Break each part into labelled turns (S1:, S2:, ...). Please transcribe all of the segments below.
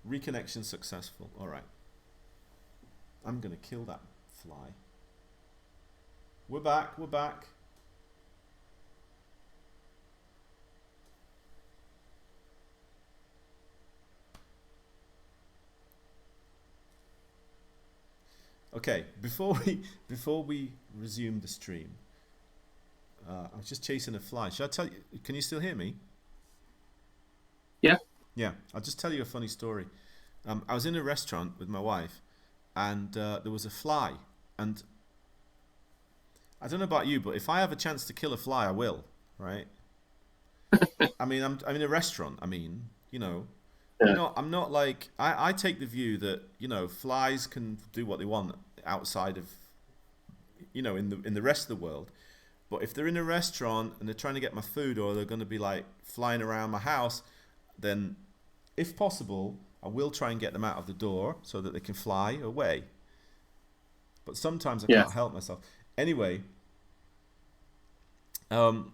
S1: Reconnection successful. All right. I'm gonna kill that fly. We're back. We're back. Okay. Before we resume the stream, I was just chasing a fly. Should I tell you? Can you still hear me?
S2: Yeah.
S1: Yeah. I'll just tell you a funny story. I was in a restaurant with my wife, and there was a fly. And I don't know about you, but if I have a chance to kill a fly, I will. Right? I mean, I'm in a restaurant. I mean,
S2: Yeah.
S1: I'm not like I take the view that flies can do what they want outside of in the rest of the world. But if they're in a restaurant and they're trying to get my food, or they're going to be like flying around my house, then if possible, I will try and get them out of the door so that they can fly away. But sometimes I
S2: Yeah.
S1: can't help myself. Anyway, um,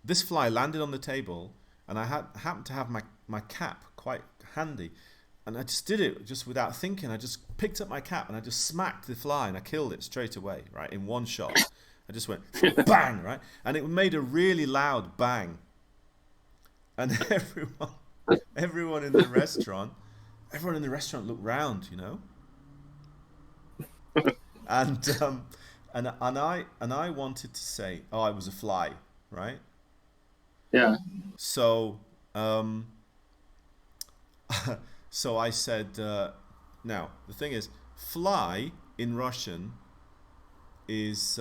S1: this fly landed on the table, and I happened to have my cap quite handy, and I just did it just without thinking. I just picked up my cap and I just smacked the fly, and I killed it straight away, right, in one shot. I just went bang, right, and it made a really loud bang, and everyone in the restaurant, looked round, and and I wanted to say, oh, it was a fly, right?
S2: Yeah.
S1: So um, so I said, now the thing is, fly in Russian is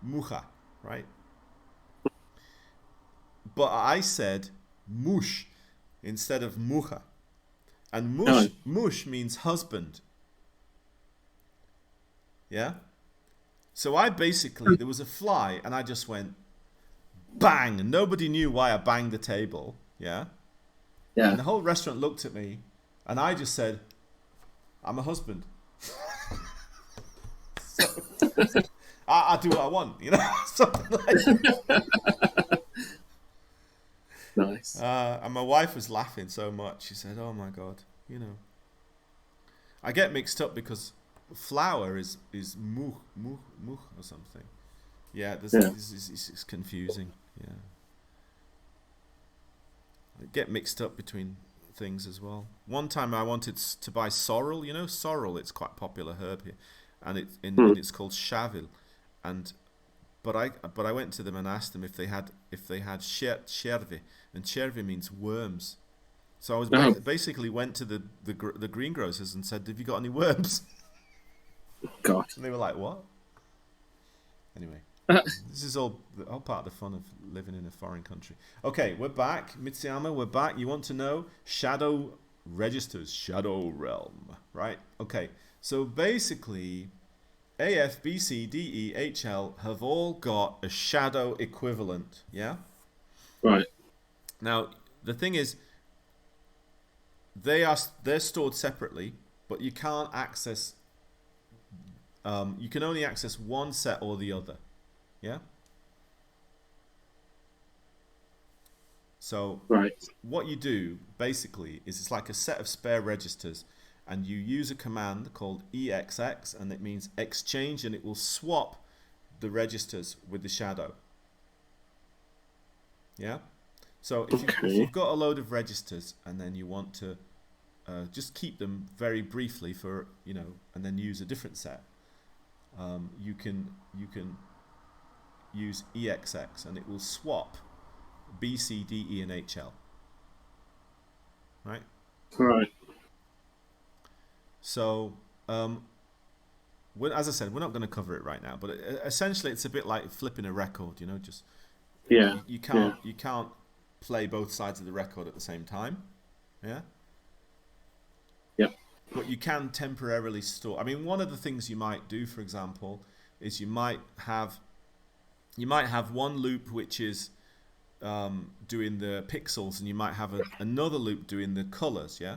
S1: mucha, right? But I said mush instead of mucha, and
S2: No.
S1: mush means husband. Yeah. So I basically, there was a fly, and I just went bang, and nobody knew why I banged the table. Yeah. And
S2: Yeah.
S1: the whole restaurant looked at me, and I just said, I'm a husband. So, I do what I want, something like.
S2: Nice.
S1: And my wife was laughing so much. She said, "Oh my God, I get mixed up because flower is muh or something. Yeah,
S2: Yeah.
S1: it's confusing. Yeah, I get mixed up between things as well. One time I wanted to buy sorrel. Sorrel. It's quite a popular herb here, and
S2: Hmm.
S1: it's called shavil. And but I went to them and asked them if they had chervi, and chervi means worms. So I was
S2: Oh
S1: basically went to the greengrocers and said, "Have you got any worms?"
S2: God.
S1: And they were like, "What?" Anyway, this is all part of the fun of living in a foreign country. Okay, we're back, Mitsuyama. We're back. You want to know shadow registers, shadow realm, right? Okay, so basically, A, F, B, C, D, E, H, L have all got a shadow equivalent. Yeah.
S2: Right.
S1: Now the thing is, they're stored separately, but you can't access. You can only access one set or the other. Yeah. So
S2: Right.
S1: what you do basically is it's like a set of spare registers, and you use a command called EXX, and it means exchange, and it will swap the registers with the shadow. Yeah. So if
S2: Okay.
S1: you've got a load of registers, and then you want to just keep them very briefly for and then use a different set, you can use EXX, and it will swap B, C, D, E, and HL. Right.
S2: Right.
S1: So as I said, we're not going to cover it right now, but essentially it's a bit like flipping a record. Just
S2: Yeah. Yeah.
S1: you can't play both sides of the record at the same time. Yeah.
S2: Yep.
S1: But you can temporarily store. I mean, one of the things you might do, for example, is you might have one loop which is doing the pixels, and you might have another loop doing the colors. Yeah.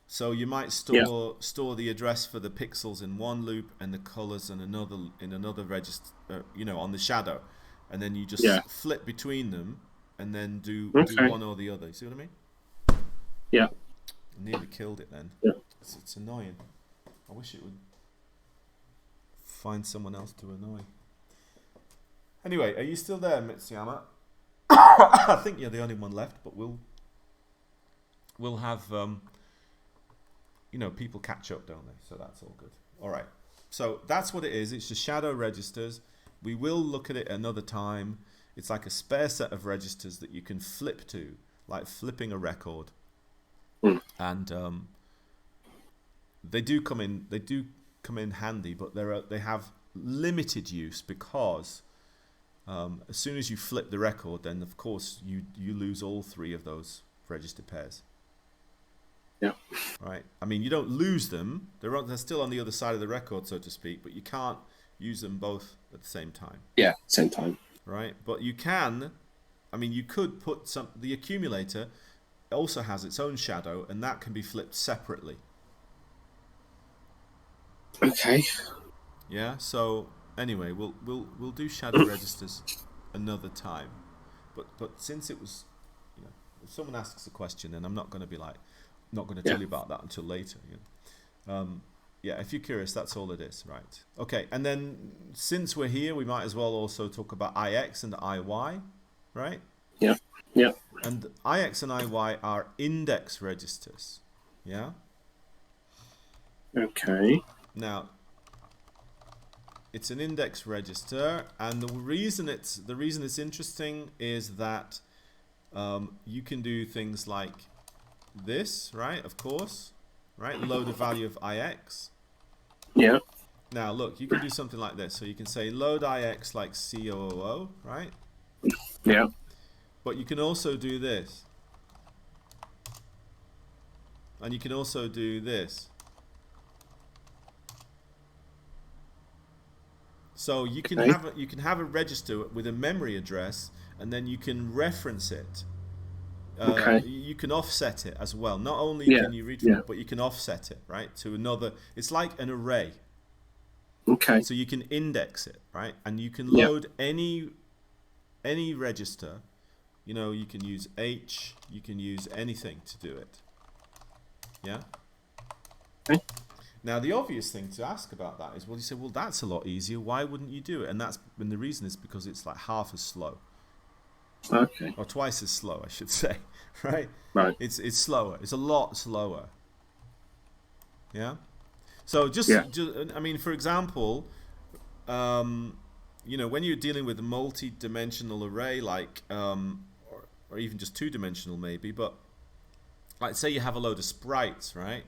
S1: So you might
S2: Yeah.
S1: store the address for the pixels in one loop and the colors in another register, on the shadow, and then you just
S2: Yeah.
S1: flip between them, and then do
S2: Okay.
S1: one or the other. You see what I mean?
S2: Yeah.
S1: I nearly killed it then.
S2: Yeah.
S1: It's annoying. I wish it would find someone else to annoy. Anyway, are you still there, Mitsuyama? I think you're the only one left, but we'll have people catch up, don't they? So that's all good. All right. So that's what it is. It's just shadow registers. We will look at it another time. It's like a spare set of registers that you can flip to, like flipping a record. And they do come in handy, but they have limited use because as soon as you flip the record, then of course you lose all three of those register pairs.
S2: Yeah.
S1: Right. I mean, you don't lose them. They're still on the other side of the record, so to speak, but you can't use them both at the same time.
S2: Yeah, same time.
S1: Right. But you can. I mean, you could put the accumulator also has its own shadow, and that can be flipped separately.
S2: Okay.
S1: Yeah. So anyway, we'll do shadow registers another time. But since it was, if someone asks a question, then I'm not going to tell you about that until later. Yeah, if you're curious, that's all it is, right? Okay, and then since we're here, we might as well also talk about IX and IY, right?
S2: Yeah, yeah.
S1: And IX and IY are index registers, yeah?
S2: Okay.
S1: Now, it's an index register, and the reason it's interesting is that you can do things like this, right? Of course, right? Load a value of IX.
S2: Yeah.
S1: Now, look, you can do something like this. So you can say load IX like COOO, right?
S2: Yeah.
S1: But you can also do this. And you can also do this. So you can have a register with a memory address, and then you can reference it. You can offset it as well. Not only can you read from it, but you can offset it, right, to another. It's like an array.
S2: Okay.
S1: So you can index it, right, and you can load any register. You can use H. You can use anything to do it. Yeah.
S2: Okay.
S1: Now the obvious thing to ask about that is, well, you say, well, that's a lot easier. Why wouldn't you do it? And the reason is because it's like half as slow.
S2: Okay.
S1: Or twice as slow, I should say, right?
S2: Right.
S1: It's slower. It's a lot slower. Yeah. So just I mean, for example, when you're dealing with a multi-dimensional array, like or even just two-dimensional maybe, but like say you have a load of sprites, right?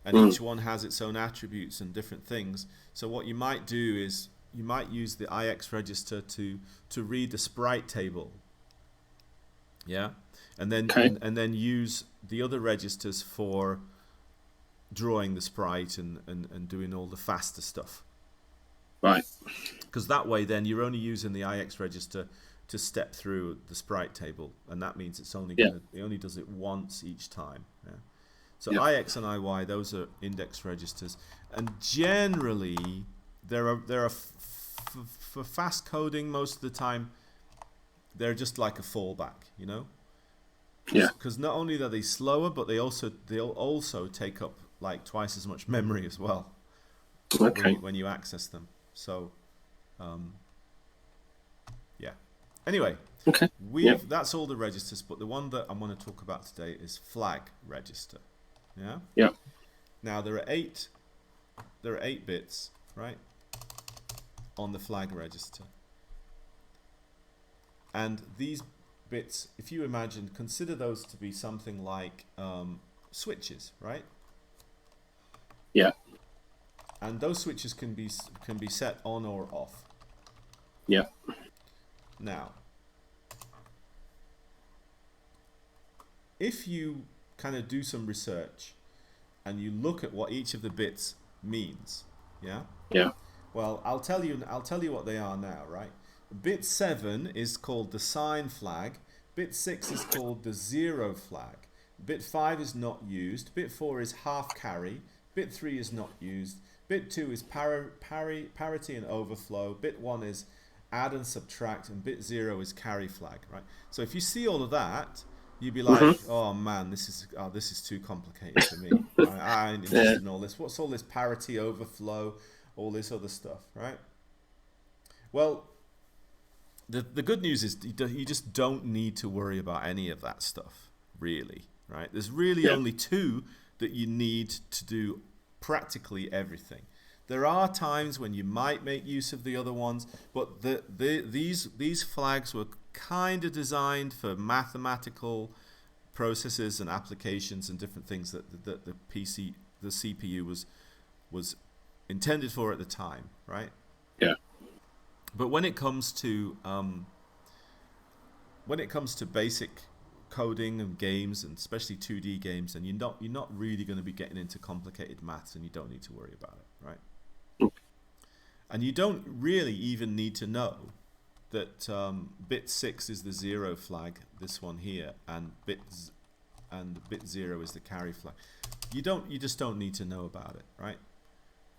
S1: And each one has its own attributes and different things. So what you might do is you might use the IX register to read the sprite table. Yeah, and then and then use the other registers for drawing the sprite and doing all the faster stuff.
S2: Right.
S1: Because that way, then you're only using the IX register to step through the sprite table, and that means it only does it once each time. Yeah. So IX and IY, those are index registers, and generally there are for fast coding most of the time. They're just like a fallback,
S2: Yeah.
S1: Because not only are they slower, but they'll also take up like twice as much memory as well.
S2: Okay.
S1: When you access them. So, yeah. Anyway, that's all the registers, but the one that I want to talk about today is flag register. Yeah.
S2: Yeah.
S1: Now there are eight bits, right, on the flag register. And these bits, if you consider those to be something like switches, right?
S2: Yeah.
S1: And those switches can be set on or off.
S2: Yeah.
S1: Now, if you kind of do some research and you look at what each of the bits means, yeah?
S2: Yeah.
S1: Well, I'll tell you what they are now, right? Bit 7 is called the sign flag. Bit 6 is called the 0 flag. Bit 5 is not used. Bit 4 is half carry. Bit 3 is not used. Bit 2 is parity and overflow. Bit 1 is add and subtract. And bit 0 is carry flag, right? So if you see all of that, you'd be like, oh man, this is too complicated for me. I ain't interested in all this. What's all this parity overflow, all this other stuff, right? Well, the good news is you just don't need to worry about any of that stuff, really, right? There's really only two that you need to do practically everything. There are times when you might make use of the other ones, but these flags were kind of designed for mathematical processes and applications and different things that the CPU was intended for at the time, right?
S2: Yeah.
S1: But when it comes to basic coding and games, and especially 2D games, and you're not really going to be getting into complicated maths, and you don't need to worry about it, right? And you don't really even need to know that bit 6 is the 0 flag, this one here, and bit 0 is the carry flag. You just don't need to know about it, right?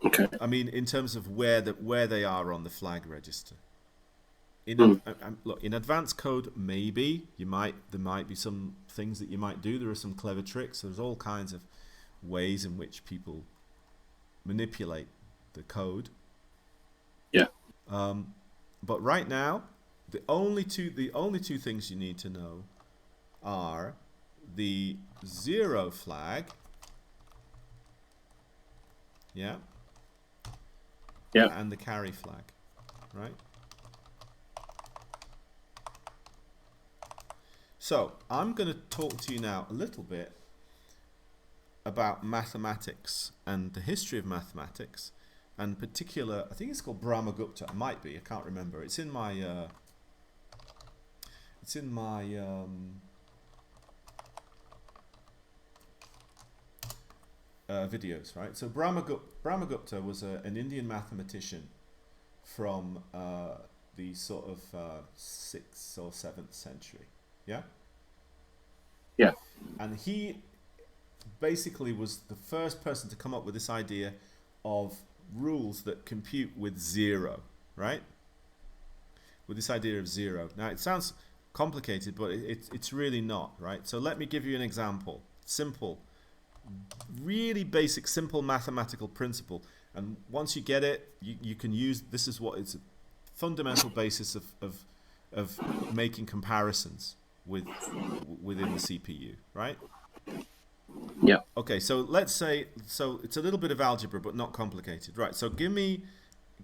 S2: Okay.
S1: I mean, in terms of where they are on the flag register. Look, in advanced code, maybe there might be some things that you might do. There are some clever tricks. There's all kinds of ways in which people manipulate the code.
S2: Yeah.
S1: But right now, the only two things you need to know are the 0 flag. Yeah.
S2: Yeah.
S1: And the carry flag, right? So I'm going to talk to you now a little bit about mathematics and the history of mathematics, and particular, I think it's called Brahmagupta. It might be, I can't remember. It's in my videos, right? So Brahmagupta was an Indian mathematician from the sort of 6th or 7th century. Yeah?
S2: Yeah.
S1: And he basically was the first person to come up with this idea of rules that compute with 0, right? With this idea of 0. Now, it sounds complicated, but it's really not, right? So let me give you an example. Simple, really basic, simple mathematical principle. And once you get it, you can use, this is what is a fundamental basis of making comparisons within the CPU, right?
S2: Yeah.
S1: Okay, so let's say, so it's a little bit of algebra, but not complicated, right? So give me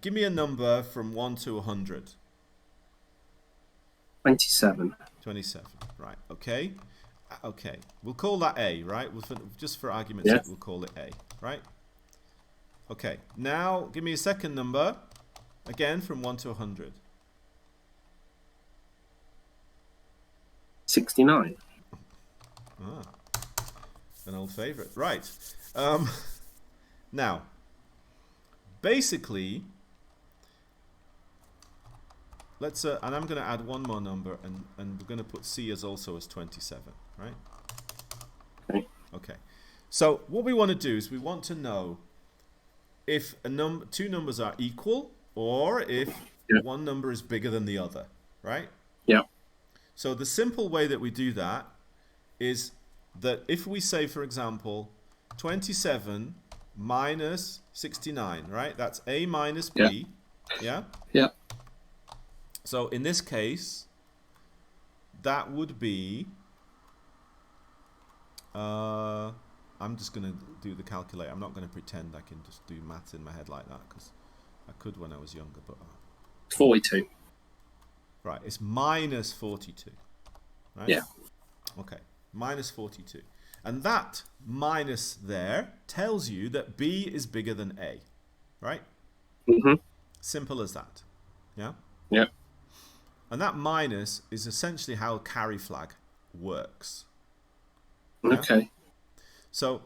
S1: a number from 1 to 100.
S2: 27.
S1: 27, right? Okay, okay. We'll call that A, right? Just for argument's sake, we'll call it A, right? Okay. Now give me a second number, again from 1 to 100.
S2: 69.
S1: Ah, an old favorite, right? Now, basically, let's and I'm going to add one more number, and we're going to put C as also as 27, right?
S2: Okay.
S1: Okay. So what we want to do is we want to know if two numbers are equal, or if one number is bigger than the other, right?
S2: Yeah.
S1: So the simple way that we do that is that if we say, for example, 27 minus 69, right? That's A minus B. Yeah?
S2: Yeah.
S1: So in this case, that would be, I'm just going to do the calculator. I'm not going to pretend I can just do maths in my head like that, because I could when I was younger. But
S2: 42.
S1: Right, it's minus 42. Right?
S2: Yeah.
S1: Okay, minus 42. And that minus there tells you that B is bigger than A, right?
S2: Mm-hmm.
S1: Simple as that. Yeah?
S2: Yeah.
S1: And that minus is essentially how carry flag works.
S2: Okay.
S1: Yeah? So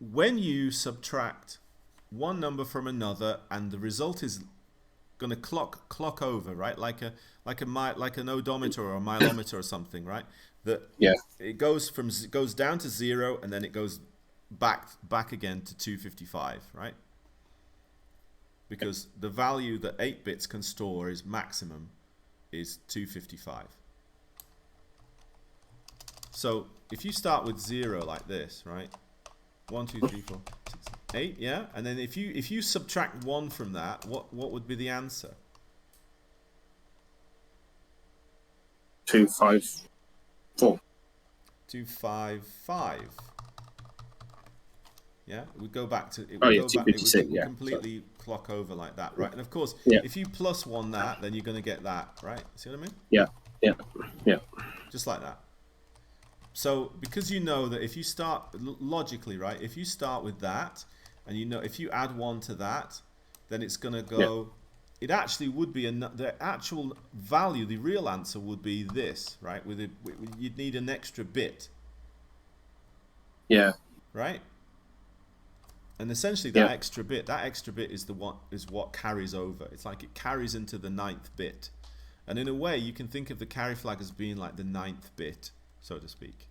S1: when you subtract one number from another and the result is going to clock over, right? Like an odometer or a milometer or something, right? That it goes down to 0 and then it goes back again to 255, right? Because the value that 8 bits can store is maximum is 255. So if you start with 0 like this, right? 1, 2, 3, 4, 6, 8, yeah? And then if you subtract 1 from that, what would be the answer?
S2: 2, 5, 4.
S1: 2, 5, 5. Yeah, it would go back to it
S2: Oh
S1: would
S2: yeah,
S1: go back. It
S2: 256.
S1: would
S2: Yeah.
S1: completely clock over like that, right? And of course,
S2: Yeah.
S1: if you plus 1 that, then you're going to get that, right? See what I mean?
S2: Yeah. Yeah. Yeah.
S1: Just like that. So because you know that if you start logically, right? If you start with that, and you know if you add 1 to that, then it's going to go.
S2: Yeah.
S1: It actually would be the actual value. The real answer would be this, right? You'd need an extra bit,
S2: Yeah.
S1: right? And essentially
S2: Yeah.
S1: that extra bit is what carries over. It's like it carries into the 9th bit. And in a way you can think of the carry flag as being like the 9th bit, so to speak.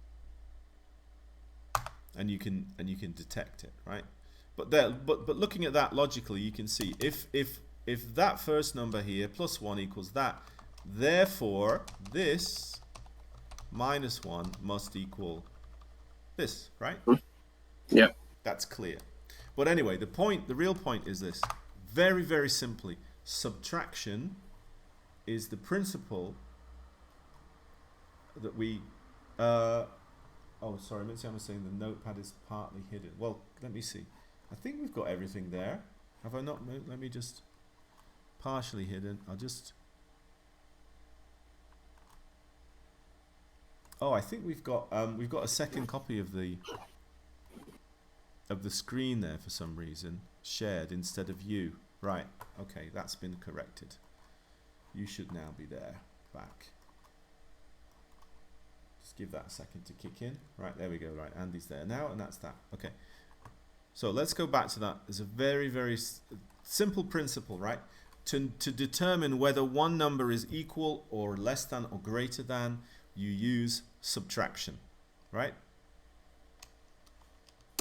S1: And you can detect it, right? But looking at that logically, you can see if that first number here plus 1 equals that, therefore this minus 1 must equal this, right?
S2: Yeah.
S1: That's clear. But anyway, the real point is this. Very, very simply, subtraction is the principle that we... oh, sorry, Mitzi, I'm saying the notepad is partly hidden. Well, let me see. I think we've got everything there. Have I not? Let me just... Partially hidden. I'll just... Oh, I think we've got a second copy of the screen there for some reason, shared instead of you. Right, okay, that's been corrected. You should now be there, back. Just give that a second to kick in. Right, there we go, right, Andy's there now, and that's that. Okay, so let's go back to that. There's a very, very simple principle, right? To determine whether one number is equal or less than or greater than, you use subtraction, right?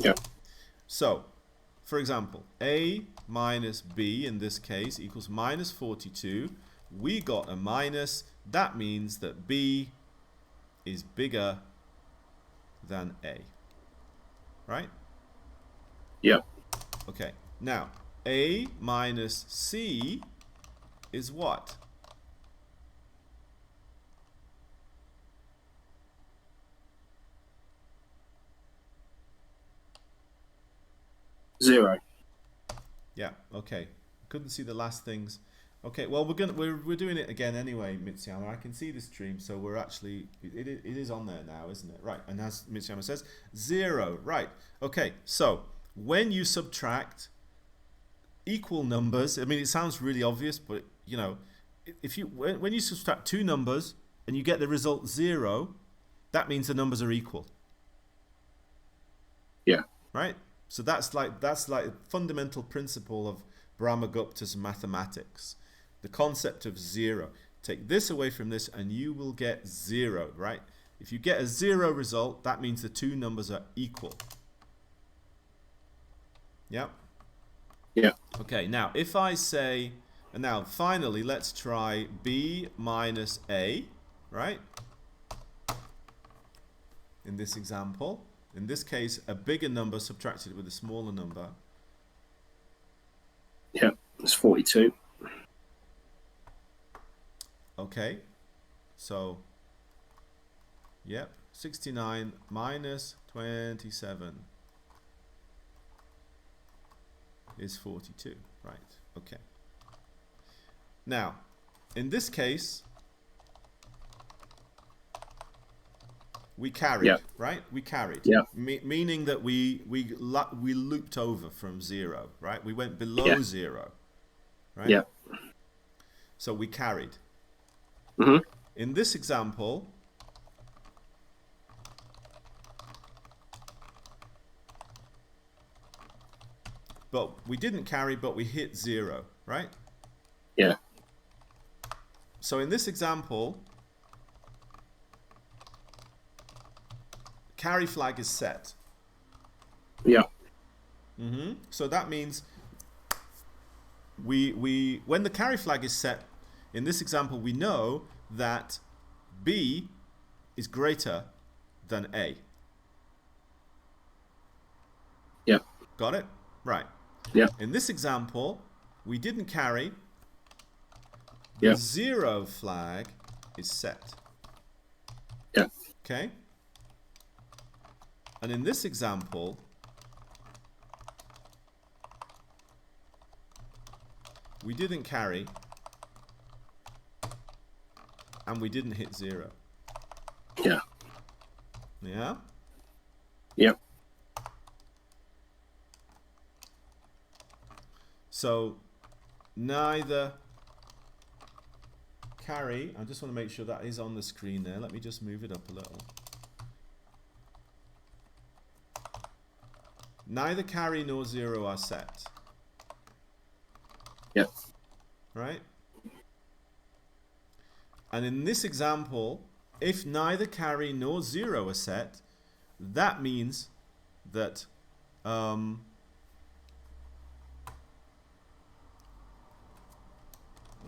S2: Yeah.
S1: So, for example, A minus B in this case equals minus 42. We got a minus. That means that B is bigger than A. Right?
S2: Yeah.
S1: Okay. Now, A minus C is what?
S2: Zero.
S1: Yeah, okay. Couldn't see the last things. Okay, well we're doing it again anyway, Mitsuyama. I can see the stream, so we're actually it is on there now, isn't it? Right, and as Mitsuyama says, 0. Right. Okay, so when you subtract equal numbers, I mean it sounds really obvious, but you know, if you when you subtract two numbers and you get the result 0, that means the numbers are equal.
S2: Yeah.
S1: Right? So that's like a fundamental principle of Brahmagupta's mathematics. The concept of 0. Take this away from this and you will get 0, right? If you get a 0 result, that means the two numbers are equal. Yeah?
S2: Yeah.
S1: Okay, now if I say, and now finally let's try B minus A, right? In this example. In this case, a bigger number subtracted with a smaller number.
S2: Yeah, it's 42.
S1: Okay, so, yep, 69 minus 27 is 42, right, okay. Now, in this case, we carried,
S2: Yeah.
S1: right? We carried,
S2: Yeah.
S1: Meaning that we looped over from 0, right? We went below 0, right?
S2: Yeah.
S1: So we carried.
S2: Mm-hmm.
S1: In this example, but we didn't carry, but we hit 0, right?
S2: Yeah.
S1: So in this example, carry flag is set.
S2: Yeah.
S1: So that means when the carry flag is set, in this example, we know that B is greater than A.
S2: Yeah.
S1: Got it? Right.
S2: Yeah.
S1: In this example, we didn't carry. The
S2: Yeah.
S1: 0 flag is set.
S2: Yeah.
S1: Okay? And in this example, we didn't carry and we didn't hit 0.
S2: Yeah.
S1: Yeah?
S2: Yeah.
S1: So neither carry, I just want to make sure that is on the screen there. Let me just move it up a little. Neither carry nor 0 are set.
S2: Yeah.
S1: Right? And in this example, if neither carry nor 0 are set, that means that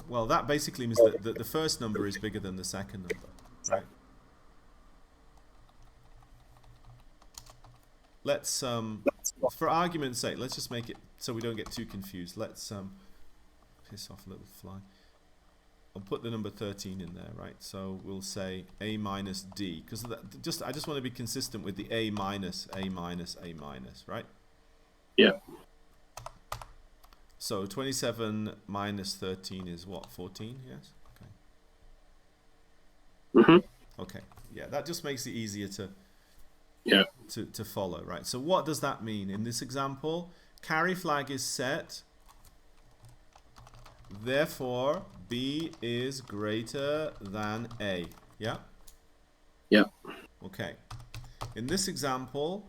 S1: well, that basically means that the first number is bigger than the second number, right? Let's, for argument's sake, let's just make it so we don't get too confused. Let's piss off a little fly. I'll put the number 13 in there, right? So we'll say A minus D, because I just want to be consistent with the A minus, A minus, A minus, right?
S2: Yeah.
S1: So 27 minus 13 is what? 14, yes? Okay.
S2: Mm-hmm.
S1: Okay, yeah, that just makes it easier to follow, right? So what does that mean? In this example, carry flag is set, therefore B is greater than A, yeah?
S2: Yeah.
S1: Okay. In this example,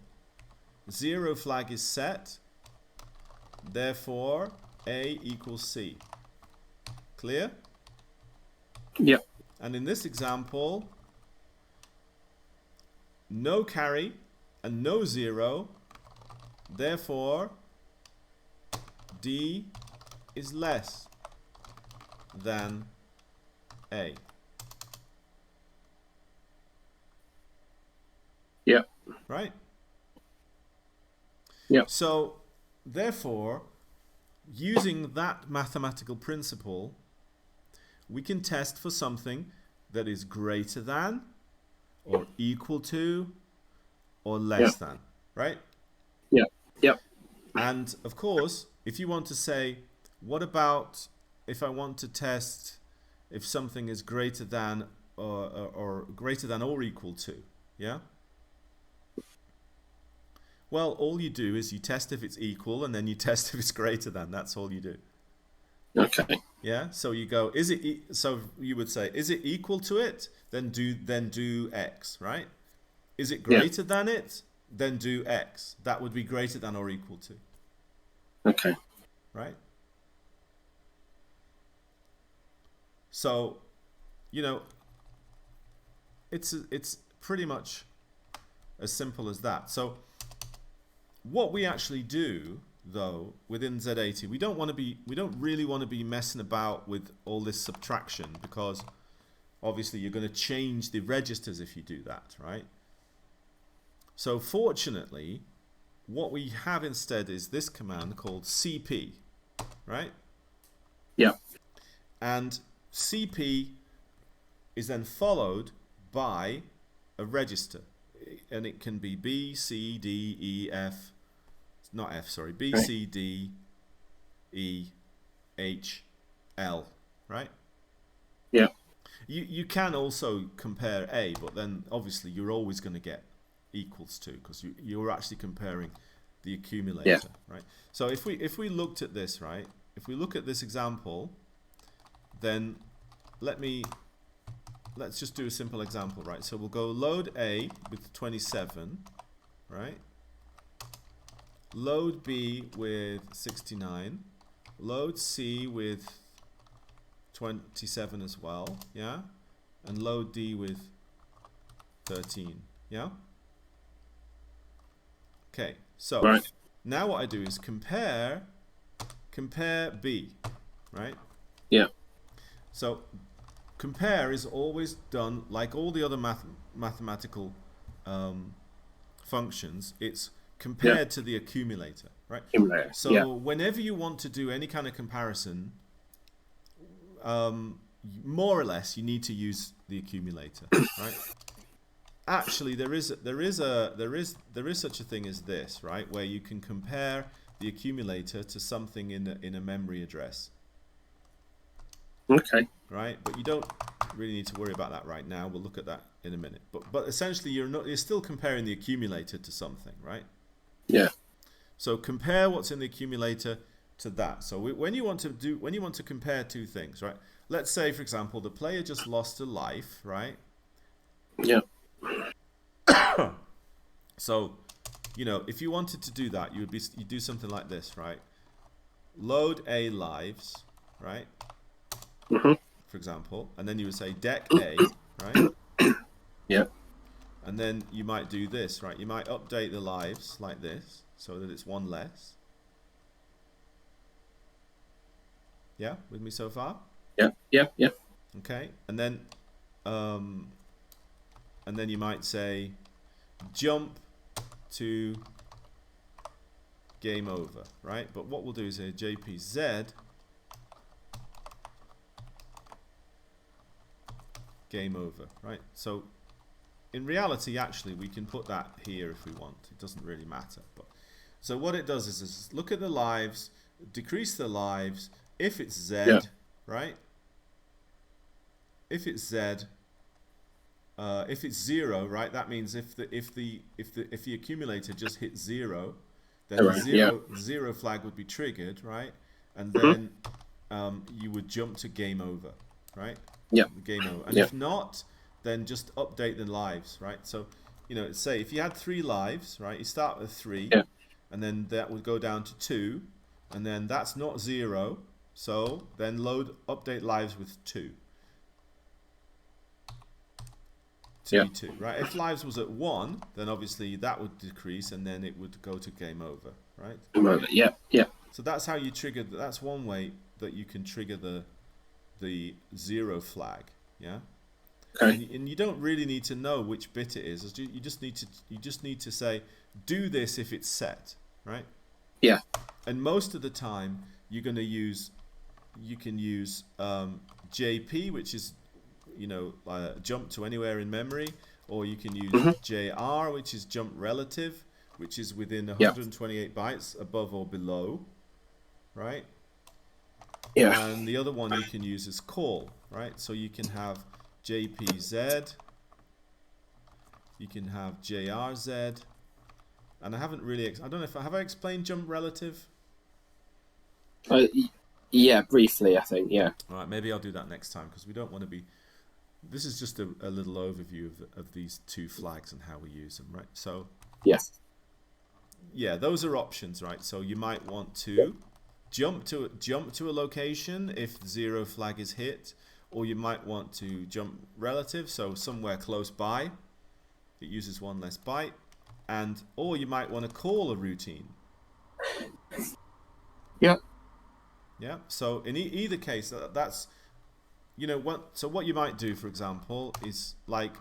S1: 0 flag is set, therefore A equals C. Clear?
S2: Yeah.
S1: And in this example, no carry and no 0, therefore D is less than A.
S2: Yeah.
S1: Right?
S2: Yeah.
S1: So, therefore, using that mathematical principle, we can test for something that is greater than or equal to or less than, right?
S2: Yeah. Yeah.
S1: And of course, if you want to say, what about if I want to test if something is greater than or greater than or equal to, yeah? Well, all you do is you test if it's equal and then you test if it's greater than. That's all you do.
S2: Okay.
S1: Yeah, so you go, is it so you would say, is it equal to it? Then do X, right? Is it greater than it? Then do X. That would be greater than or equal to.
S2: Okay.
S1: Right? So, you know, it's pretty much as simple as that. So what we actually do though within Z80, we don't really want to be messing about with all this subtraction, because obviously you're going to change the registers if you do that, right? So fortunately, what we have instead is this command called CP, right?
S2: Yeah.
S1: And CP is then followed by a register, and it can be B, C, D, E, F, not F, sorry, B,
S2: Right.
S1: C, D, E, H, L, right?
S2: Yeah.
S1: You can also compare A, but then obviously you're always going to get equals to, because you're actually comparing the accumulator, right? So if we looked at this, right, if we look at this example, then let's just do a simple example, right? So we'll go load A with 27, right? Load B with 69, load C with 27 as well, yeah? And load D with 13, yeah? Okay, so
S2: Right.
S1: now what I do is compare B, right?
S2: Yeah.
S1: So compare is always done like all the other mathematical functions, it's compared to the accumulator, right?
S2: Accumulator.
S1: So
S2: Yeah.
S1: whenever you want to do any kind of comparison, more or less, you need to use the accumulator, right? Actually, there is such a thing as this, right? Where you can compare the accumulator to something in a memory address,
S2: Okay.
S1: right? But you don't really need to worry about that right now. We'll look at that in a minute. But essentially, you're still comparing the accumulator to something, right?
S2: Yeah.
S1: So compare what's in the accumulator to that. So when you want to compare two things, right? Let's say, for example, the player just lost a life, right?
S2: Yeah.
S1: So, if you wanted to do that, you do something like this, right? Load A lives, right?
S2: Mm-hmm.
S1: For example, and then you would say deck A, right?
S2: Yeah.
S1: And then you might do this, right? You might update the lives like this, so that it's one less. Yeah, with me so far?
S2: Yeah. Yeah. Yeah.
S1: Okay, and then you might say jump to game over, right? But what we'll do is say JPZ game over, right? So in reality, actually, we can put that here if we want. It doesn't really matter. But so what it does is look at the lives, decrease the lives. If it's Z, right? If it's Z, if it's 0, right? That means if the accumulator just hits 0, then the zero flag would be triggered, right? And then you would jump to game over, right?
S2: Yeah.
S1: Game over. And if not, then just update the lives, right? So, say if you had 3 lives, right? You start with 3, and then that would go down to 2, and then that's not 0. So then update lives with 2. To be 2, right? If lives was at 1, then obviously that would decrease, and then it would go to game over, right?
S2: Yeah. Yeah.
S1: So that's how you trigger. That's one way that you can trigger the 0 flag. Yeah.
S2: Okay.
S1: And you don't really need to know which bit it is. You just need to say do this if it's set, right?
S2: Yeah.
S1: And most of the time you can use JP, which is jump to anywhere in memory, or you can use JR, which is jump relative, which is within 128 bytes above or below, right?
S2: Yeah.
S1: And the other one you can use is call, right? So you can have JPZ, you can have JRZ, and I haven't really, I don't know if have I explained jump relative?
S2: Yeah, briefly, I think. Yeah.
S1: All right, maybe I'll do that next time, because we don't want to be. This is just a little overview of these two flags and how we use them, right? So yeah, those are options, right? So you might want to jump to a location if 0 flag is hit, or you might want to jump relative, so somewhere close by. It uses 1 less byte, or you might want to call a routine.
S2: Yeah.
S1: Yeah. So in either case, that's. So what you might do, for example, is like,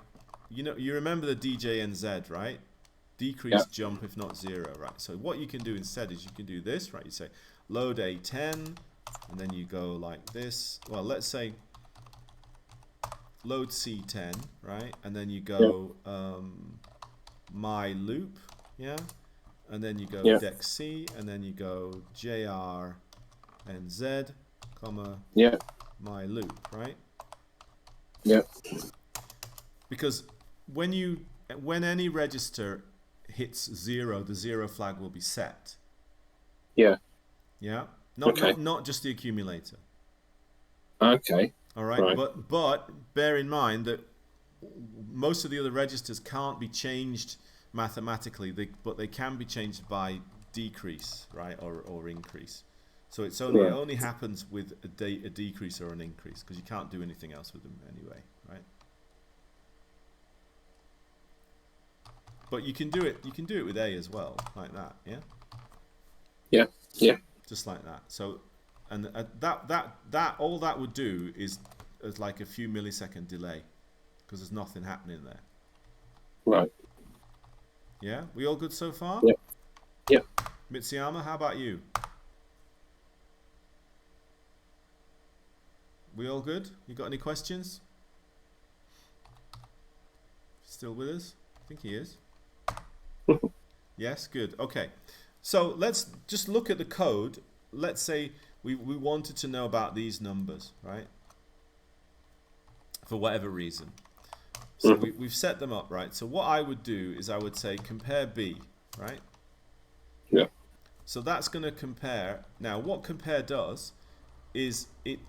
S1: you remember the DJNZ, right? Decrease jump if not 0, right? So what you can do instead is you can do this, right? You say load A10, and then you go like this. Well, let's say load C10, right? And then you go my loop, yeah? And then you go deck C, and then you go JR and Z, comma, my loop, right?
S2: Yeah.
S1: Because when any register hits 0, the 0 flag will be set.
S2: Yeah.
S1: Yeah. Not just the accumulator.
S2: Okay.
S1: All right. But bear in mind that most of the other registers can't be changed mathematically, but they can be changed by decrease, right, or increase. So it only happens with a decrease or an increase, because you can't do anything else with them anyway, right? But you can do it. You can do it with A as well, like that, yeah.
S2: Yeah. Yeah.
S1: Just like that. So, and that all that would do is like a few millisecond delay, because there's nothing happening there.
S2: Right.
S1: Yeah, we all good so far?
S2: Yep. Yep.
S1: Mitsuyama, how about you? We all good? You got any questions? Still with us? I think he is. Yes, good. Okay. So let's just look at the code. Let's say we wanted to know about these numbers, right? For whatever reason. So we've set them up, right? So what I would do is I would say compare B, right?
S2: Yeah.
S1: So that's going to compare. Now what compare does is it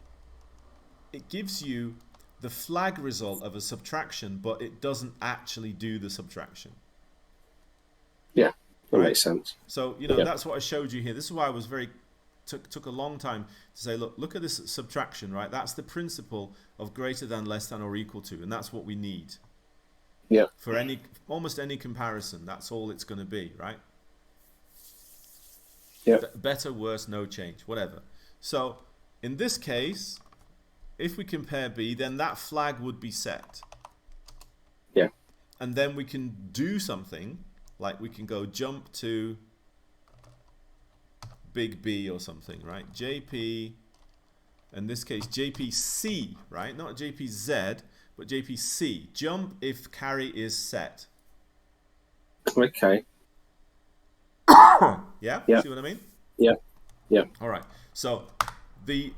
S1: gives you the flag result of a subtraction, but it doesn't actually do the subtraction.
S2: Yeah, that
S1: Right?
S2: makes sense.
S1: So, you know, that's what I showed you here. This is why I was took a long time to say, look at this subtraction, right? That's the principle of greater than, less than, or equal to, and that's what we need.
S2: Yeah.
S1: For almost any comparison, that's all it's going to be, right?
S2: Yeah.
S1: Better, worse, no change, whatever. So, in this case, if we compare B, then that flag would be set.
S2: Yeah.
S1: And then we can do something, like we can go jump to big B or something, right? JP, in this case, JPC, right? Not JPZ, but JPC. Jump if carry is set.
S2: Okay.
S1: Yeah?
S2: Yeah.
S1: See what I mean?
S2: Yeah. Yeah.
S1: All right. So there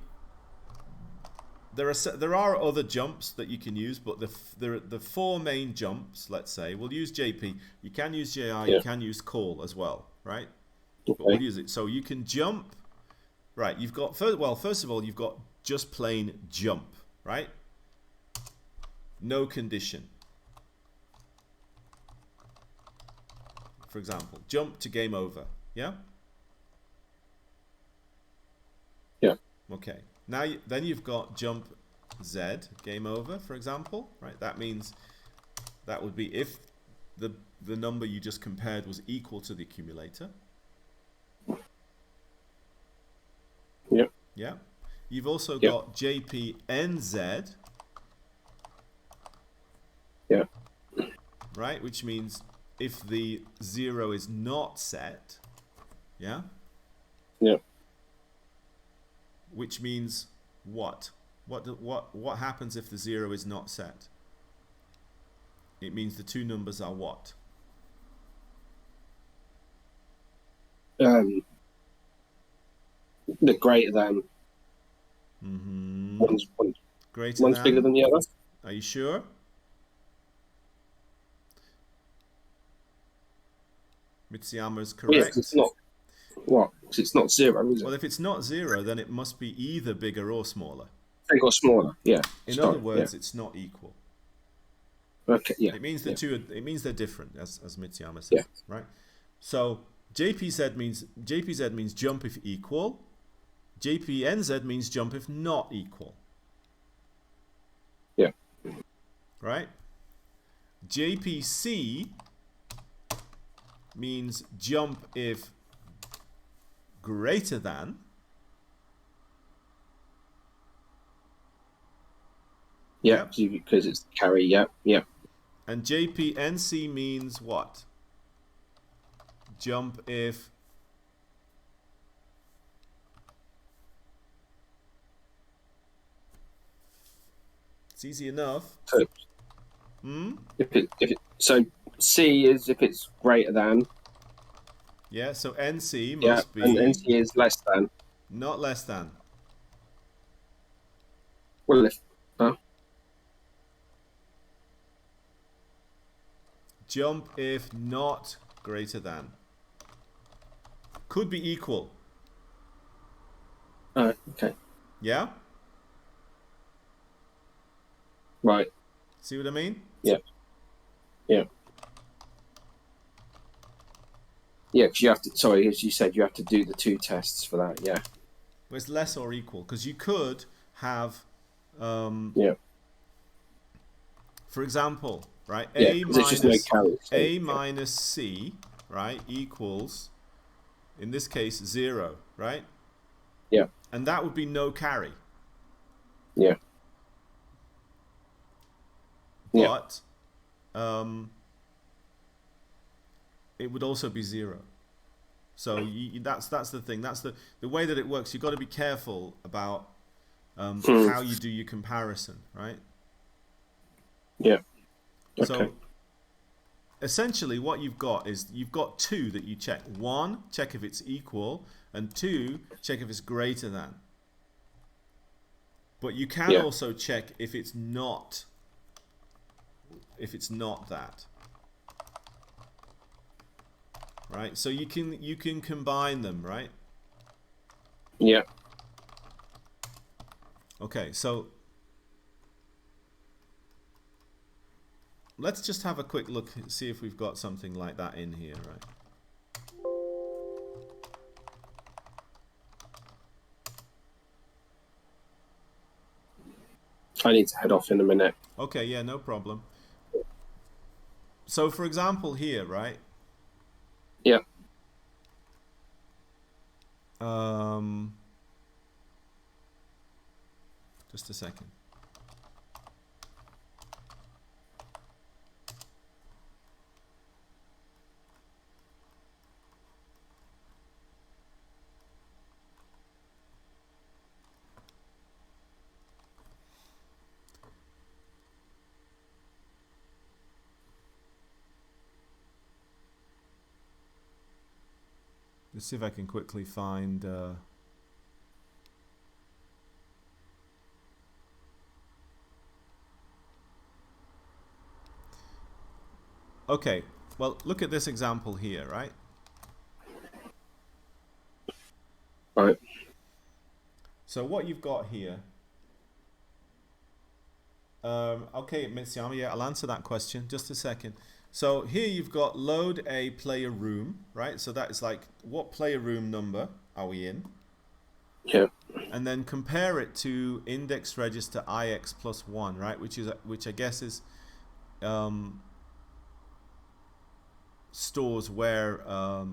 S1: are other jumps that you can use, but the four main jumps, let's say, we'll use JP. You can use JR, you can use call as well, right?
S2: Okay.
S1: But we'll use it. So you can jump, right? You've got, first of all, you've got just plain jump, right? No condition. For example, jump to game over, yeah?
S2: Yeah.
S1: Okay. Now, then you've got jump Z, game over, for example, right? That means that would be if the number you just compared was equal to the accumulator.
S2: Yeah.
S1: Yeah. You've also got JPNZ.
S2: Yeah.
S1: Right, which means if the 0 is not set, yeah?
S2: Yeah.
S1: Which means what? What happens if the 0 is not set? It means the two numbers are what?
S2: The greater than. One's bigger than the other.
S1: Are you sure? Mitsuyama is correct.
S2: Yeah, it's not. What? It's not 0, is it?
S1: Well, if it's not 0, then it must be either bigger or smaller.
S2: Bigger or smaller. Yeah.
S1: In other words, it's not equal.
S2: Okay. Yeah.
S1: It means it means they're different, as Mitsuyama says.
S2: Yeah.
S1: Right. So JPZ means jump if equal. JPNZ means jump if not equal.
S2: Yeah.
S1: Right. JPC means jump if greater than.
S2: Yeah, because it's carry. Yeah. Yeah.
S1: And JPNC means what? Jump if it's easy enough.
S2: So, so C is if it's greater than.
S1: Yeah, so NC must be.
S2: And NC is less than.
S1: Not less than.
S2: Well, if.
S1: Jump if not greater than. Could be equal.
S2: Okay.
S1: Yeah?
S2: Right.
S1: See what I mean?
S2: Yeah. Yeah. Yeah, because you have to. Sorry, as you said, you have to do the two tests for that. Yeah.
S1: Well, it's less or equal because you could have.
S2: Yeah.
S1: For example, right?
S2: Yeah,
S1: A minus C, right, equals, in this case, 0, right?
S2: Yeah.
S1: And that would be no carry.
S2: Yeah.
S1: But it would also be 0. So that's the thing. That's the way that it works. You've got to be careful about how you do your comparison, right?
S2: Yeah. Okay.
S1: So essentially what you've got is you've got 2 that you check. 1, check if it's equal, and 2, check if it's greater than. But you can also check if it's not that. Right? So you can combine them, right?
S2: Yeah.
S1: Okay, so let's just have a quick look and see if we've got something like that in here, right?
S2: I need to head off in a minute.
S1: Okay, yeah, no problem. So for example here, right?
S2: Yeah.
S1: Just a second. Let's see if I can quickly find okay, well, look at this example here, right?
S2: Right.
S1: So what you've got here, okay, Mitsuyama, yeah, I'll answer that question, just a second. So here you've got load a player room, right? So that is like, what player room number are we in?
S2: Yeah.
S1: And then compare it to index register IX plus 1, right? Which I guess is stores where a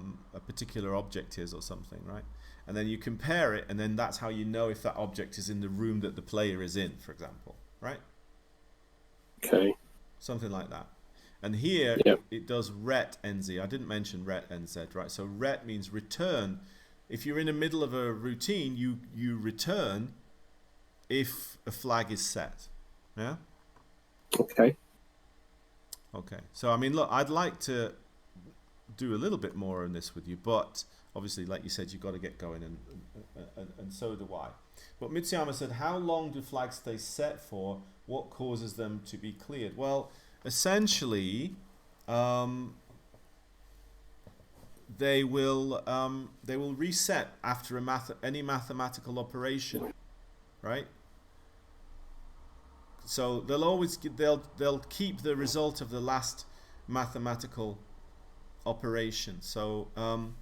S1: particular object is or something, right? And then you compare it, and then that's how you know if that object is in the room that the player is in, for example, right?
S2: Okay.
S1: Something like that. And here it does ret nz. I didn't mention ret nz, right? So ret means return. If you're in the middle of a routine, you return if a flag is set. Yeah?
S2: Okay.
S1: Okay. So, I mean, look, I'd like to do a little bit more on this with you, but obviously, like you said, you've got to get going, and so do I. But Mitsuyama said, how long do flags stay set for? What causes them to be cleared? Well, essentially, they will reset after any mathematical operation, right? So they'll keep the result of the last mathematical operation. So well,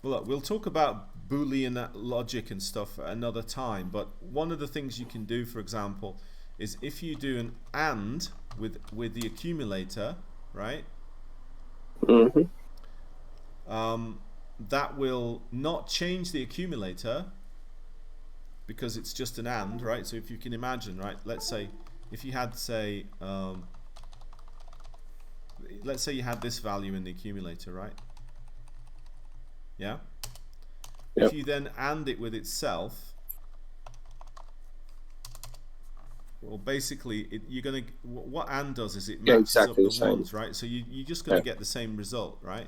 S1: look, we'll talk about Boolean logic and stuff at another time. But one of the things you can do, for example, is if you do an AND with the accumulator, right?
S2: Mm-hmm.
S1: That will not change the accumulator because it's just an AND, right? So if you can imagine, right? Let's say if you had, say, let's say you had this value in the accumulator, right? Yeah?
S2: Yep.
S1: If you then AND it with itself, well, basically, you're going to, what AND does is it matches
S2: exactly
S1: up the
S2: the
S1: ones, right? So you're just going to get the same result, right?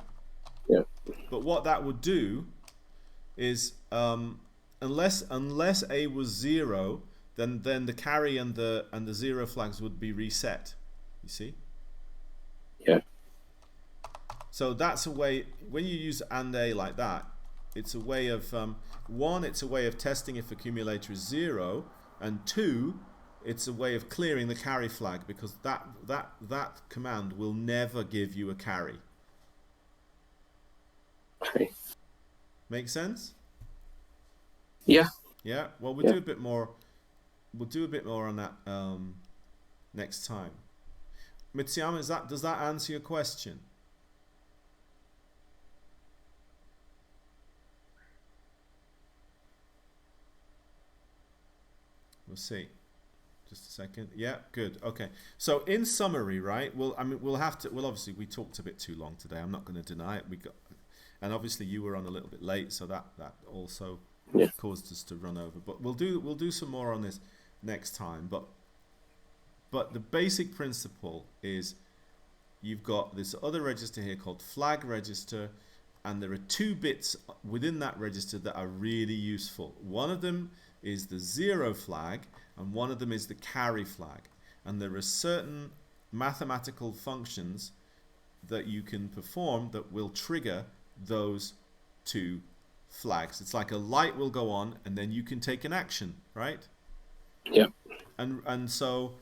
S2: Yeah.
S1: But what that would do is, unless A was 0, then the carry and the 0 flags would be reset. You see?
S2: Yeah.
S1: So that's a way, when you use AND A like that, it's a way of, one, it's a way of testing if accumulator is 0, and 2, it's a way of clearing the carry flag, because that command will never give you a carry.
S2: Okay.
S1: Make sense?
S2: Yeah.
S1: Yeah. Well, we'll do a bit more. We'll do a bit more on that next time. Mitsuyama, does that answer your question? We'll see. Just a second. Yeah, good. Okay. So in summary, right? Well, I mean, we'll have to. Well, obviously, we talked a bit too long today. I'm not going to deny it. We got, and obviously, you were on a little bit late, so that also
S2: Yeah.
S1: caused us to run over. But we'll do some more on this next time. But the basic principle is you've got this other register here called flag register, and there are two bits within that register that are really useful. One of them is the 0 flag, and one of them is the carry flag. And there are certain mathematical functions that you can perform that will trigger those two flags. It's like a light will go on, and then you can take an action, right?
S2: Yeah.
S1: And so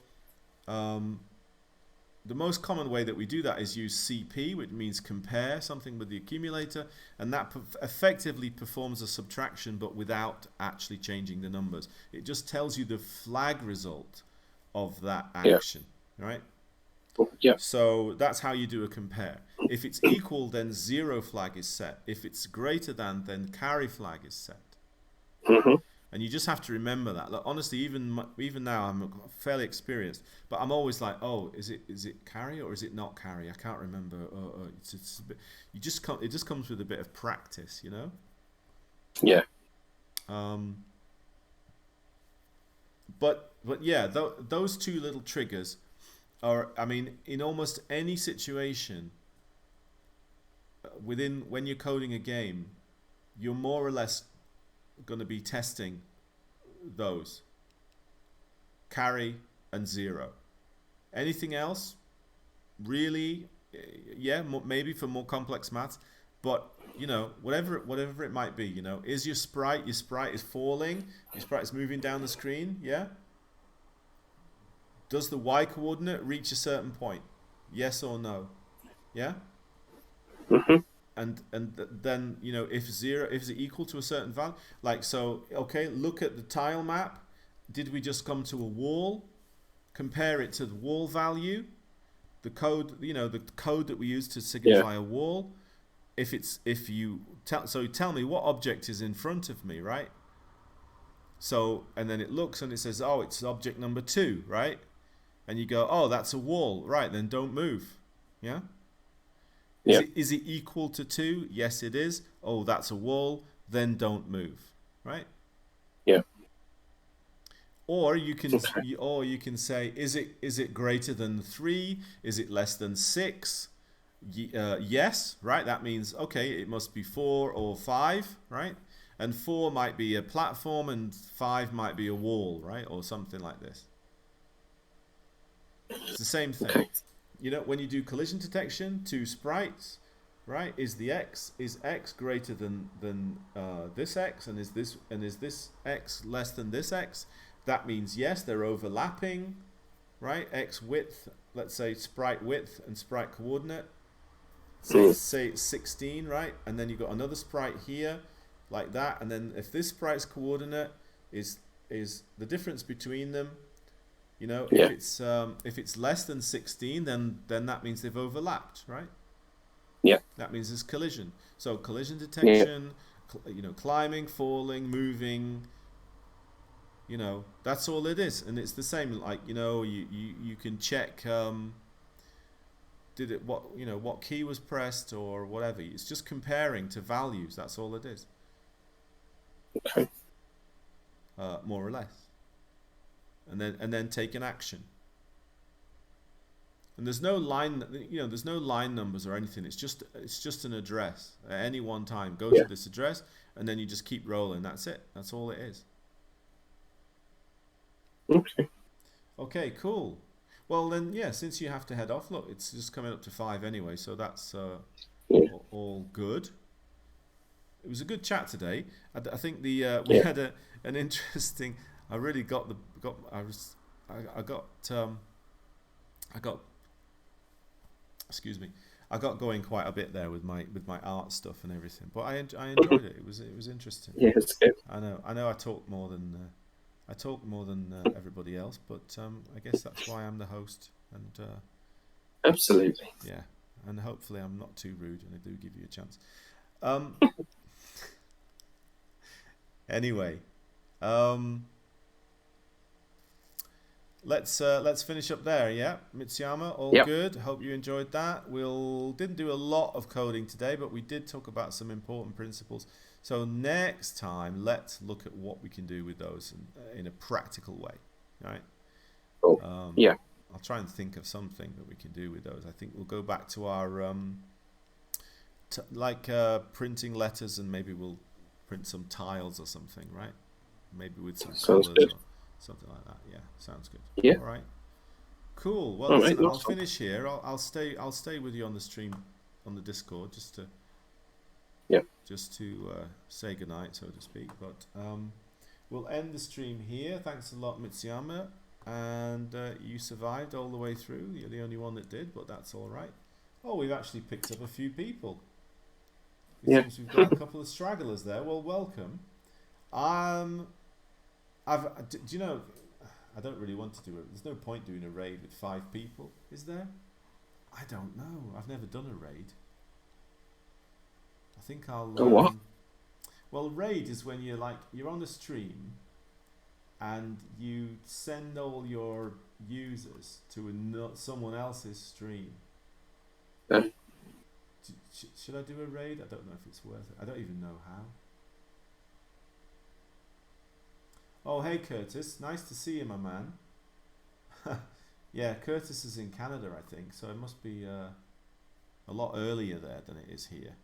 S1: the most common way that we do that is use CP, which means compare something with the accumulator, and that effectively performs a subtraction but without actually changing the numbers. It just tells you the flag result of that action, right?
S2: Yeah.
S1: So that's how you do a compare. If it's equal, then 0 flag is set. If it's greater than, then carry flag is set.
S2: Mm-hmm.
S1: And you just have to remember that. Like, honestly, even now, I'm fairly experienced, but I'm always like, oh, is it carry or is it not carry? I can't remember. It's a bit, it just comes with a bit of practice, you know.
S2: Yeah.
S1: But yeah, those two little triggers are, I mean, in almost any situation, when you're coding a game, you're more or less going to be testing those carry and 0. Anything else, really, yeah, maybe for more complex maths, but you know, whatever it might be, you know, is your sprite is falling, your sprite is moving down the screen, yeah? Does the y coordinate reach a certain point? Yes or no? Yeah?
S2: Mm-hmm.
S1: And then, you know, if it equal to a certain value, like, so okay, look at the tile map. Did we just come to a wall? Compare it to the wall value, the code, you know, the code that we use to signify a wall. So tell me what object is in front of me, right? So, and then it looks and it says, oh, it's object number 2, right? And you go, oh, that's a wall, right? Then don't move. Yeah.
S2: Yeah.
S1: Is it equal to 2? Yes, it is. Oh, that's a wall. Then don't move, right?
S2: Yeah.
S1: Or you can say, is it greater than 3? Is it less than 6? Yes, right? That means, okay, it must be 4 or 5, right? And 4 might be a platform and 5 might be a wall, right? Or something like this. It's the same thing.
S2: Okay.
S1: You know, when you do collision detection, 2 sprites, right? Is x greater than this x, and is this x less than this x? That means yes, they're overlapping, right? X width, let's say sprite width and sprite coordinate. Say it's 16, right? And then you've got another sprite here, like that. And then if this sprite's coordinate is the difference between them, you know,
S2: Yeah.
S1: if it's less than 16, then that means they've overlapped, right?
S2: Yeah.
S1: That means there's collision. So collision detection, you know, climbing, falling, moving. You know, that's all it is, and it's the same. Like, you know, you can check what key was pressed or whatever. It's just comparing to values. That's all it is.
S2: Okay.
S1: More or less. And then take an action. And there's no line, you know, there's no line numbers or anything. It's just an address at any one time. Go to this address, and then you just keep rolling. That's it. That's all it is.
S2: Okay.
S1: Okay, cool. Well then, yeah, since you have to head off, look, it's just coming up to 5 anyway, so that's all good. It was a good chat today. I think we had an interesting. I really got excuse me. I got going quite a bit there with my art stuff and everything, but I enjoyed it. It was interesting.
S2: Yeah, it's good.
S1: I know. I talk more than everybody else, but I guess that's why I'm the host, and
S2: Absolutely.
S1: yeah, and hopefully I'm not too rude, and I do give you a chance. Anyway, let's finish up there. Yeah, Mitsuyama, all
S2: Yep.
S1: good. Hope you enjoyed that. We'll didn't do a lot of coding today, but we did talk about some important principles. So next time, let's look at what we can do with those in a practical way. All right.
S2: Cool. Yeah.
S1: I'll try and think of something that we can do with those. I think we'll go back to our printing letters, and maybe we'll print some tiles or something, right? Maybe with some
S2: Sounds
S1: colors
S2: good.
S1: or something like that. Yeah, sounds good.
S2: Yeah.
S1: All right. Cool. Well,
S2: All
S1: listen,
S2: right.
S1: I'll
S2: Nice one.
S1: finish here. I'll stay with you on the stream, on the Discord,
S2: Yeah.
S1: just to say goodnight, so to speak. But we'll end the stream here. Thanks a lot, Mitsuyama, and you survived all the way through. You're the only one that did, but that's all right. Oh, we've actually picked up a few people. It
S2: Yeah.
S1: seems we've got a couple of stragglers there. Well, welcome. Do you know? I don't really want to do it. There's no point doing a raid with 5 people, is there? I don't know. I've never done a raid. I think I'll.
S2: Oh, what?
S1: Well, raid is when you're on a stream, and you send all your users to someone else's stream.
S2: Okay.
S1: Should I do a raid? I don't know if it's worth it. I don't even know how. Oh, hey Curtis, nice to see you, my man. Yeah, Curtis is in Canada, I think, so it must be a lot earlier there than it is here.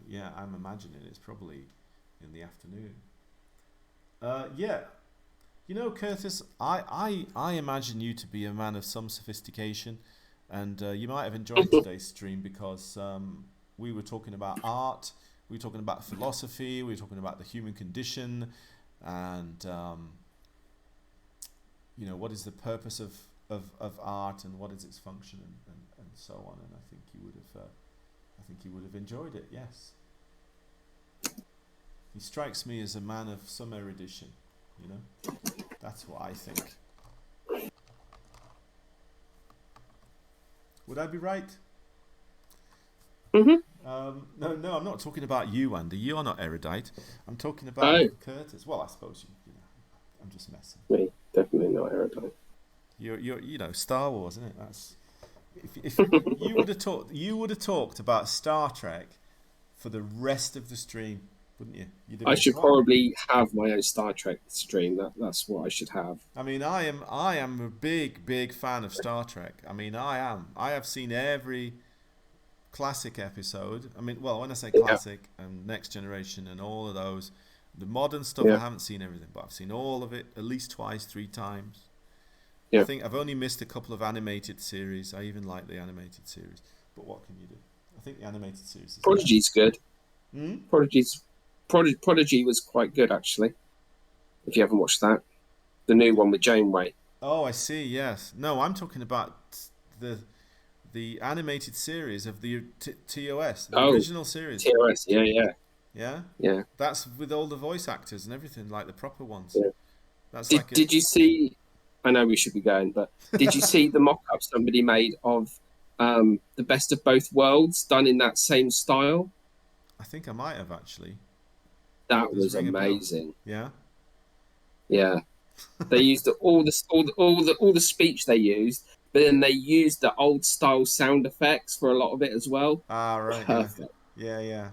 S1: Yeah, I'm imagining it's probably in the afternoon. Yeah, you know, Curtis, I imagine you to be a man of some sophistication, and you might have enjoyed today's stream because we were talking about art, we were talking about philosophy, we were talking about the human condition, and you know, what is the purpose of art and what is its function, and so on. And I think you would have enjoyed it. Yes, he strikes me as a man of some erudition. You know, that's what I think. Would I be right?
S2: Mhm.
S1: No, I'm not talking about you, Andy. You are not erudite. I'm talking about
S2: Oh,
S1: Curtis. Well, I suppose you know, I'm just messing.
S2: me definitely not erudite.
S1: You're you know, Star Wars, isn't it? That's if you would have talked about Star Trek for the rest of the stream, wouldn't you? You'd have
S2: I
S1: been
S2: should
S1: what?
S2: probably have my own Star Trek stream. That's what I should have.
S1: I mean, I am a big fan of Star Trek. I mean, I am. I have seen every classic episode. I mean, well, when I say
S2: Yeah.
S1: classic and Next Generation and all of those, the modern stuff I
S2: Yeah.
S1: haven't seen everything, but I've seen all of it at least twice, 3 times. I
S2: Yeah.
S1: think I've only missed a couple of animated series. I even like the animated series, but what can you do? I think the animated series is the best.
S2: Prodigy's good.
S1: Hmm?
S2: Prodigy was quite good actually. If you haven't watched that, the new one with Janeway.
S1: Oh, I see. Yes. No, I'm talking about the the animated series of the TOS, the
S2: Oh,
S1: original series.
S2: TOS. Yeah, yeah,
S1: Yeah,
S2: yeah,
S1: that's with all the voice actors and everything, like the proper ones.
S2: yeah.
S1: That's
S2: Did
S1: like a.
S2: Did you see? I know we should be going, but did you see the mock-up somebody made of the best of both worlds done in that same style?
S1: I think I might have actually.
S2: That
S1: Does
S2: was
S1: ring a bell?
S2: amazing.
S1: Yeah.
S2: Yeah, they used all the speech they used, but then they used the old style sound effects for a lot of it as well.
S1: Ah, right. Yeah.
S2: Perfect.
S1: Yeah, yeah.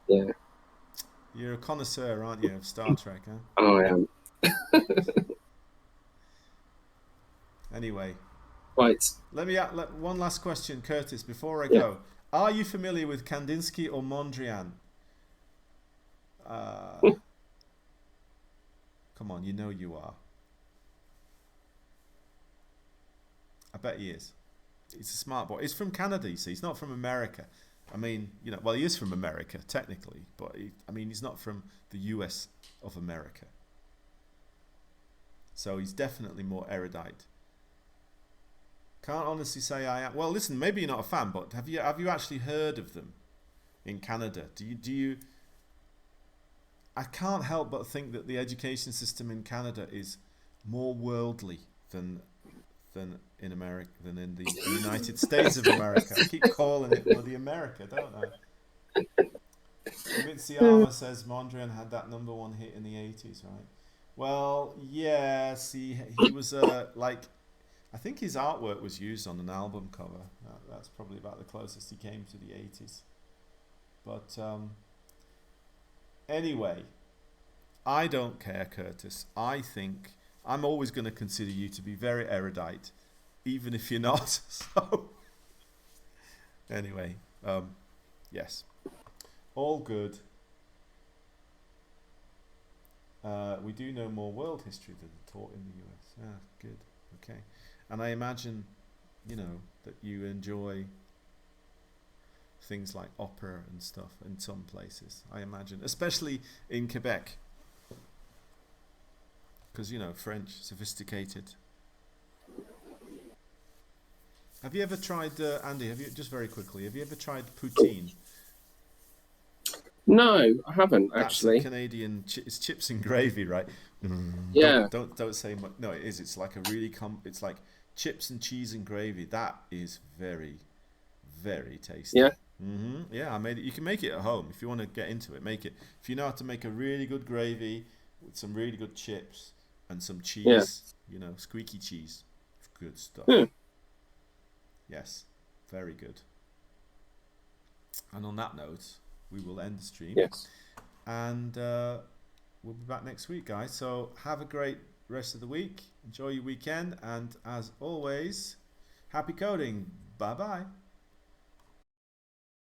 S2: Yeah,
S1: You're a connoisseur, aren't you, of Star Trek, huh?
S2: I am.
S1: Anyway,
S2: Right.
S1: one last question, Curtis, before I
S2: Yeah.
S1: go. Are you familiar with Kandinsky or Mondrian? Uh, Come on, you know you are. I bet he is. He's a smart boy. He's from Canada, you see. He's not from America. I mean, you know, well, he is from America, technically, but I mean, he's not from the US of America. So he's definitely more erudite. Can't honestly say I am. Well, listen, maybe you're not a fan, but have you actually heard of them in Canada? Do you? I can't help but think that the education system in Canada is more worldly than in America, than in the United States of America. I keep calling it bloody America, don't I? Mitsuyama says Mondrian had that #1 hit in the 80s, right? Well, yes, he was like I think his artwork was used on an album cover. That's probably about the closest he came to the 80s. But anyway, I don't care, Curtis. I think I'm always going to consider you to be very erudite, even if you're not. So anyway, yes, all good. We do know more world history than taught in the US. Ah, good. Okay. And I imagine, that you enjoy things like opera and stuff in some places. I imagine, especially in Quebec, because French, sophisticated. Have you ever tried, Andy? Have you just very quickly? Have you ever tried poutine?
S2: No, I haven't
S1: That's a
S2: actually.
S1: Canadian. It's chips and gravy, right?
S2: Yeah,
S1: Don't say much. No, it is. It's like a really It's like chips and cheese and gravy. That is very very
S2: yeah,
S1: tasty. Yeah, I made it. You can make it at home if you want to get into it. Make it if you know how to make a really good gravy with some really good chips and some
S2: yeah.
S1: cheese. Squeaky cheese. Good stuff.
S2: Hmm.
S1: Yes, very good. And on that note, we will end the stream,
S2: Yes.
S1: and we'll be back next week, guys. So have a great rest of the week. Enjoy your weekend, and as always, happy coding. Bye bye.